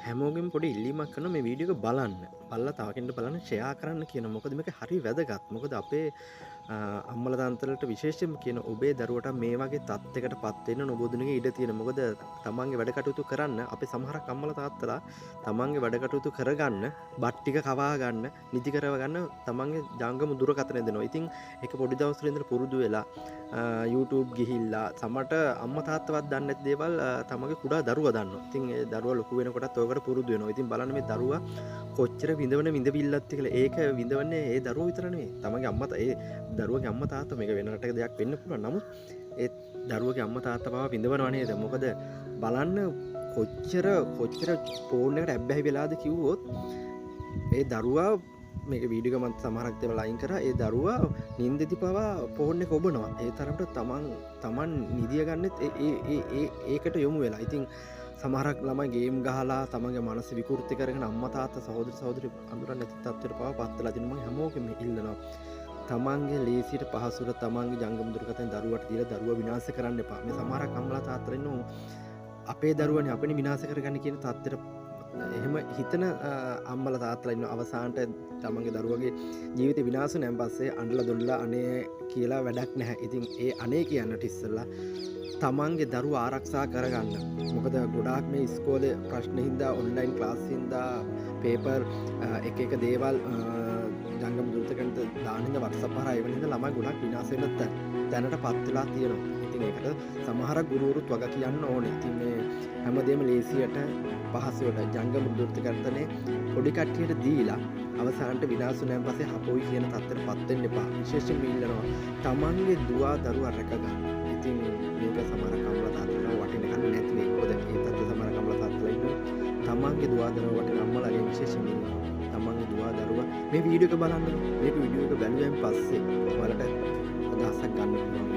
හැමෝගෙන් පොඩි ඉල්ලීමක් කරන මේ වීඩියෝ එක බලන්න. බලලා තව කෙනෙක්ට බලන්න ෂෙයා කරන්න කියන. මොකද මේක හරි වැදගත්. මොකද අපේ අම්මලා තාත්තලාට විශේෂයෙන්ම කියන ඔබේ දරුවට මේ වගේ තත්යකට පත් වෙන්න නොබොදුනගේ ඉඩ තියෙන. මොකද තමන්ගේ වැඩ කටයුතු කරන්න අපේ සමහරක් අම්මලා තාත්තලා තමන්ගේ වැඩ කටයුතු කරගන්න බත් ටික කවා ගන්න, නිදි කරව ගන්න තමන්ගේ ජංගම දුරකථන දෙනවා. ඉතින් ඒක පොඩි දවස්වල ඉඳලා පුරුදු වෙලා YouTube ගිහිල්ලා සමට අම්මා තාත්තවත් දන්නේ නැති දේවල් තමන්ගේ කුඩා දරුවා දන්නවා. ඉතින් ඒ දරුවා ලොකු වෙනකොටත් ඔයකට පුරුදු වෙනවා. ඉතින් බලන්න මේ දරුවා කොච්චර විඳවන විඳවිල්ලත් කියලා. ඒක විඳවන්නේ ඒ දරුවා විතර නෙවෙයි. තමන්ගේ අම්මා ඒ දරුවගේ අම්මා තාත්තා මේක වෙන රටක දෙයක් වෙන්න පුළුවන්. නමුත් ඒ දරුවගේ අම්මා තාත්තා පවා විඳවනවා නේද? මොකද බලන්න කොච්චර ෆෝන් එකට ඇබ්බැහි වෙලාද කිව්වොත් ඒ දරුවා මේක වීඩියෝ එක මම සමහරක් දේවල් අයින් කරා. ඒ දරුවා නිින්දෙදි පවා ෆෝන් එක ඔබනවා. ඒ තරමට තමන් නිදිය ගන්නෙත් ඒකට යොමු වෙලා. ඉතින් සමහරක් ළමයි ගේම් ගහලා තමන්ගේ මනස විකෘති කරගෙන අම්මා තාත්තා සහෝදර අඳුරන්නේ නැති තත්ත්වයට පවා පත්වලා තිනු මම හැමෝගෙම ඉල්ලනවා. තමන්ගේ ලේසියට පහසුවට තමන්ගේ ජංගම දුරකථන දරුවට දීලා දරුවා විනාශ කරන්න එපා. මේ සමහරක් අම්මලා තාත්තලා ඉන්නෝ අපේ දරුවනේ අපිනේ විනාශ කරගන්න කියන තත්ත්වයට එහෙම හිතන අම්මලා තාත්තලා ඉන්න අවසානට තමන්ගේ දරුවගේ ජීවිතේ විනාශ වෙනන් පස්සේ අඬලා දොල්ලා අනේ කියලා වැඩක් නැහැ. ඉතින් ඒ අනේ කියන්නට ඉස්සෙල්ලා තමන්ගේ දරුවා ආරක්ෂා කරගන්න. මොකද ගොඩාක් මේ ඉස්කෝලේ ප්‍රශ්න හින්දා ඔන්ලයින් ක්ලාස් හින්දා පේපර් එක දේවල් ජංගම දුරකථනට දානින්ද WhatsApp හරහා එවන හින්දා ළමයි ගොඩක් විනාශ වෙන දැනට පත් වෙලා තියෙනවා. ඉතින් ඒකට සමහර ගුරුවරුත් වග කියන්න ඕනේ. ඉතින් මේ හැමදේම ලේසියට පහසුවට ජංගම දුරකථනේ පොඩි කට්ටියට දීලා අවසානට විනාශ වුණාන් පස්සේ හපොයි කියන තත්ත්වයට පත් වෙන්න එපා. විශේෂයෙන් ඉල්ලනවා තමන්ගේ දුවා දරුවා රැක ගන්න. ඉතින් මේක සමහර කම්මලා තාත්තලා වටින කන්නේ නැති නේ. මොකද ඒ තත්ත්වය සමහර කම්මලා තාත්තලා ඉන්නවා. තමන්ගේ දුවා දරුවා වටින අම්මලාගේ විශේෂයෙන් ඉන්නවා. තමන්ගේ දුවා දරුවා මේ වීඩියෝ එක බලන්න. මේක වීඩියෝ එක බැලුවෙන් පස්සේ ඔයාලට අදහසක් ගන්න පුළුවන්.